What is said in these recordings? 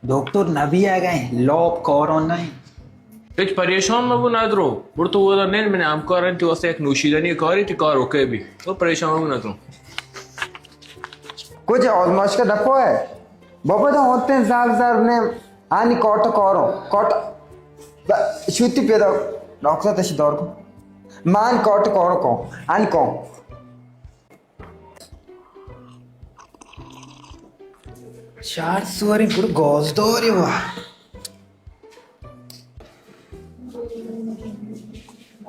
doktor nabi a gay lob koron नहीं Hiç परेशान मत ना करो वो तो वो नहीं मैंने आम कर रही थी एक नौशीदनी करी थी कार ओके भी तो परेशान मत ना करो कुछ ऑलमोस्ट का डपो है बाबा तो होते हैं जार ने आनी कोट करो कोट शुद्धि पे दो डॉक्टर तशी दौर को मान कोट करो को आनी को चार सुअर इन कुछ गोज़ दोरी हुआ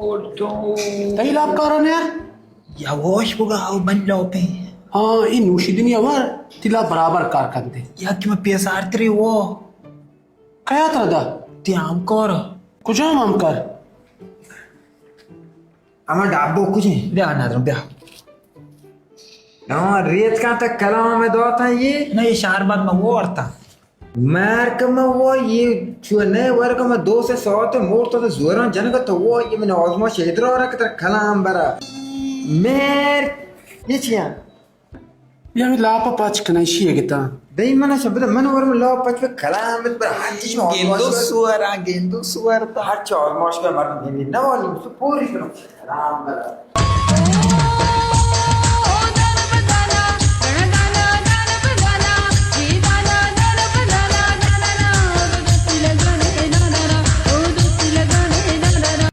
Tayo lap karon ya. या वॉश बुगा आओ बन लो पे हाँ ये नौशीदनी अवर तिला बराबर कार करते या कि मैं पैसा आर्तरी वो कया था दा ती आम कोर कुछ हम कर अमर डाबो कुछ नहीं ब्याह ना दरो ब्याह ना रेत का तक कलाम में दो था ये नहीं शार बाद में वो औरता मार्क में वो ये जो नए वर्ग में 2 से 100 तो मोर तो जोरा जनक तो वो ये मैंने ऑलमोस्ट इधर और एक तरह कलाम बरा मेर ये चिया या मी लाप पाच कनाशी है किता दई मना शब्द मन वर में लो पच पे कलाम में पर हाथ जी गेंदो सुअर था हर चौर मॉश का मर नहीं ना वाली पूरी करो कलाम बरा